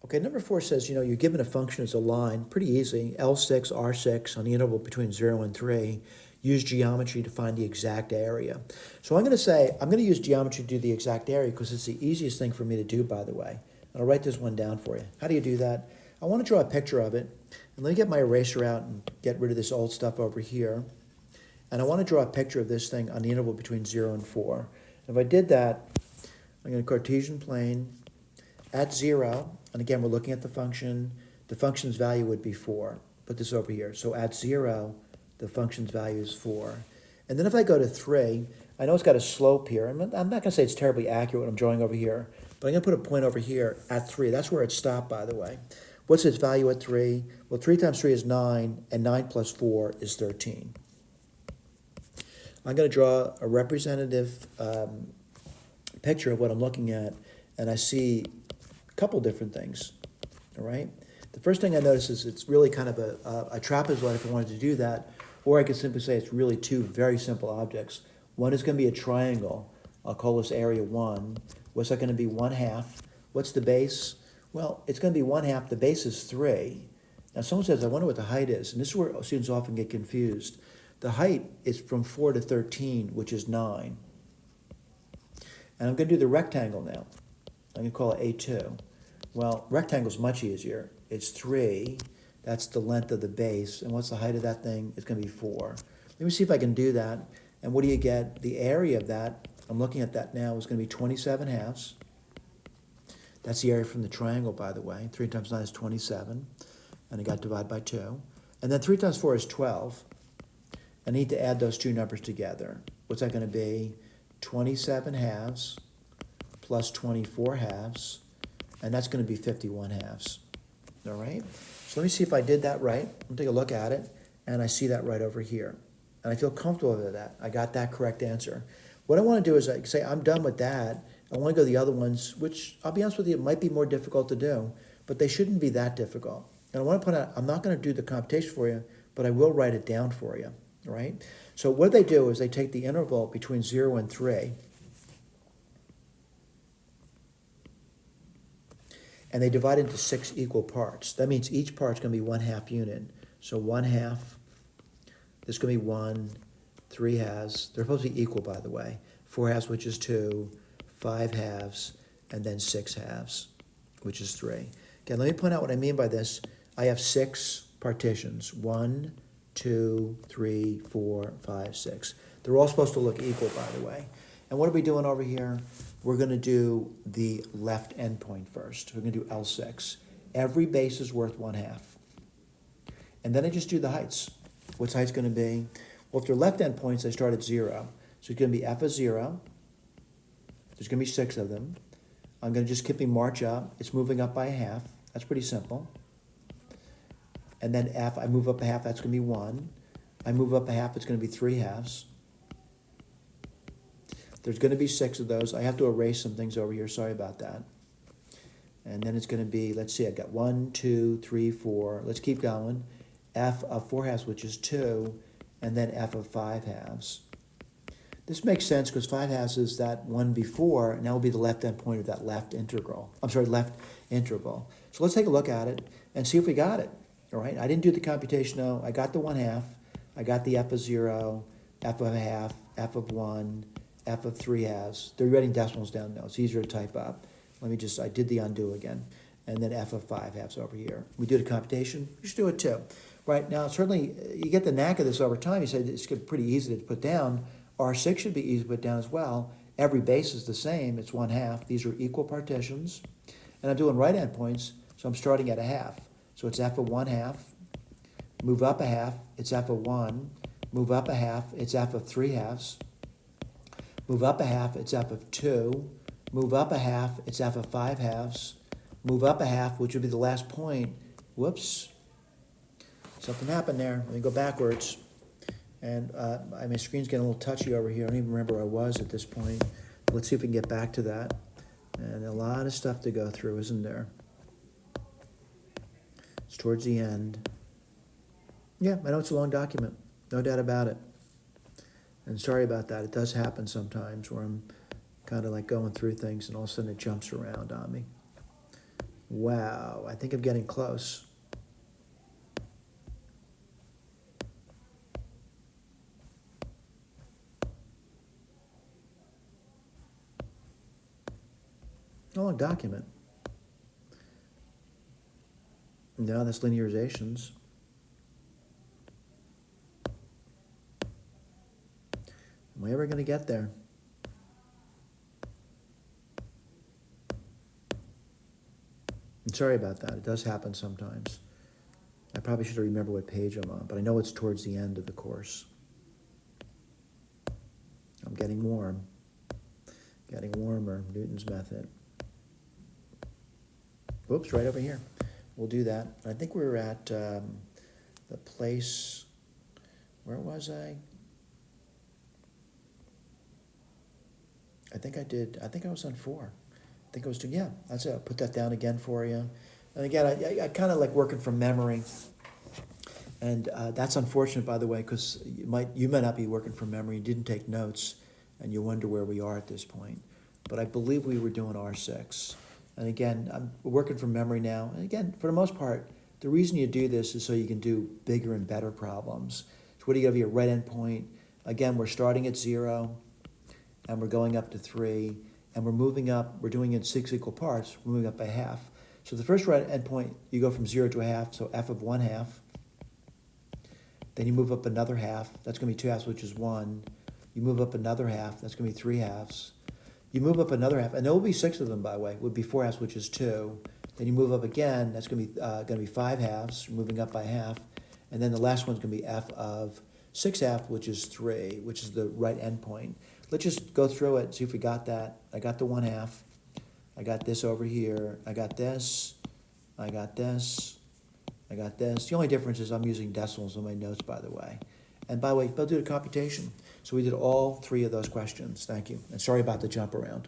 Okay, number 4 says, you're given a function as a line, pretty easy, L6, R6 on the interval between 0 and 3. Use geometry to find the exact area. So I'm going to use geometry to do the exact area because it's the easiest thing for me to do, by the way. And I'll write this one down for you. How do you do that? I want to draw a picture of it. And let me get my eraser out and get rid of this old stuff over here. And I want to draw a picture of this thing on the interval between 0 and 4. And if I did that, I'm going to Cartesian plane at 0. And again, we're looking at the function. The function's value would be 4. Put this over here. So at 0, the function's value is 4. And then if I go to 3, I know it's got a slope here. I'm not going to say it's terribly accurate what I'm drawing over here, but I'm going to put a point over here at 3. That's where it stopped, by the way. What's its value at 3? Well, 3 times 3 is 9, and 9 plus 4 is 13. I'm going to draw a representative picture of what I'm looking at, and I see a couple different things, all right? The first thing I notice is it's really kind of a trapezoid if I wanted to do that, or I could simply say it's really two very simple objects. One is going to be a triangle. I'll call this area 1. What's that going to be? 1/2. What's the base? Well, it's going to be 1/2. The base is 3. Now, someone says, I wonder what the height is. And this is where students often get confused. The height is from 4 to 13, which is 9. And I'm going to do the rectangle now. I'm going to call it A2. Well, rectangle is much easier. It's 3. That's the length of the base. And what's the height of that thing? It's going to be 4. Let me see if I can do that. And what do you get? The area of that, I'm looking at that now, is going to be 27 halves. That's the area from the triangle, by the way. 3 times 9 is 27. And I got divided by 2. And then 3 times 4 is 12. I need to add those two numbers together. What's that going to be? 27 halves plus 24 halves. And that's going to be 51 halves. All right? So let me see if I did that right. I'm going to take a look at it. And I see that right over here. And I feel comfortable with that. I got that correct answer. What I want to do is say I'm done with that. I want to go to the other ones, which I'll be honest with you, it might be more difficult to do, but they shouldn't be that difficult. And I want to point out, I'm not going to do the computation for you, but I will write it down for you, all right? So what they do is they take the interval between 0 and 3, and they divide it into 6 equal parts. That means each part's going to be 1/2 unit. So 1/2, this is going to be 1, 3 halves. They're supposed to be equal, by the way. 4 halves, which is 2, 5 halves, and then 6 halves, which is 3. Again, let me point out what I mean by this. I have 6 partitions. 1, 2, 3, 4, 5, 6. They're all supposed to look equal, by the way. And what are we doing over here? We're going to do the left endpoint first. We're going to do L6. Every base is worth 1/2. And then I just do the heights. What's height going to be? Well, if they're left endpoints, they start at 0. So it's going to be f of 0. There's going to be 6 of them. I'm going to just keep march up. It's moving up by 1/2. That's pretty simple. And then f, I move up 1/2. That's going to be 1. I move up 1/2. It's going to be 3 halves. There's going to be 6 of those. I have to erase some things over here. Sorry about that. And then it's going to be, let's see, I got 1, 2, 3, 4. Let's keep going. F of 4 halves, which is 2. And then f of 5 halves. This makes sense because 5 halves is that one before, and that will be the left end point of that left interval. So let's take a look at it and see if we got it. All right, I didn't do the computation, no. I got the 1/2. I got the f of 0, f of 1/2, f of 1, f of 3 halves. They're writing decimals down now. It's easier to type up. I did the undo again. And then f of 5 halves over here. We do the computation. You should do it too. Right, now certainly you get the knack of this over time. You say it's pretty easy to put down. R6 should be easy to put down as well. Every base is the same. It's 1/2. These are equal partitions. And I'm doing right endpoints, so I'm starting at 1/2. So it's f of 1/2. Move up 1/2. It's f of 1. Move up 1/2. It's f of 3 halves. Move up 1/2. It's f of 2. Move up 1/2. It's f of 5 halves. Move up 1/2, which would be the last point. Whoops. Something happened there. Let me go backwards. And my screen's getting a little touchy over here. I don't even remember where I was at this point. Let's see if we can get back to that. And a lot of stuff to go through, isn't there? It's towards the end. Yeah, I know it's a long document. No doubt about it. And sorry about that. It does happen sometimes where I'm kind of like going through things and all of a sudden it jumps around on me. Wow, I think I'm getting close. A long document. No, that's linearizations. Am I ever going to get there? I'm sorry about that. It does happen sometimes. I probably should remember what page I'm on, but I know it's towards the end of the course. I'm getting warm. Getting warmer. Newton's method. Whoops, right over here. We'll do that. I think we were at the place, where was I? I think I was on 4. I think I was 2, yeah, that's it. I'll put that down again for you. And again, I kind of like working from memory. And that's unfortunate, by the way, because you might not be working from memory, you didn't take notes, and you wonder where we are at this point. But I believe we were doing R6. And again, I'm working from memory now. And again, for the most part, the reason you do this is so you can do bigger and better problems. So what do you have here? Right endpoint. Again, we're starting at 0, and we're going up to 3, and we're moving up. We're doing it in 6 equal parts. We're moving up by half. So the first right endpoint, you go from 0 to a half, so f of 1 half. Then you move up another half. That's going to be 2 halves, which is 1. You move up another half. That's going to be 3 halves. You move up another half, and there will be 6 of them, by the way. It would be 4 halves, which is 2. Then you move up again. That's going to be 5 halves. You're moving up by half. And then the last one's going to be f of 6 half, which is 3, which is the right endpoint. Let's just go through it, see if we got that. I got the 1 half. I got this over here. I got this. I got this. I got this. The only difference is I'm using decimals in my notes, by the way. And by the way, they'll do the computation. So we did all 3 of those questions. Thank you. And sorry about the jump around.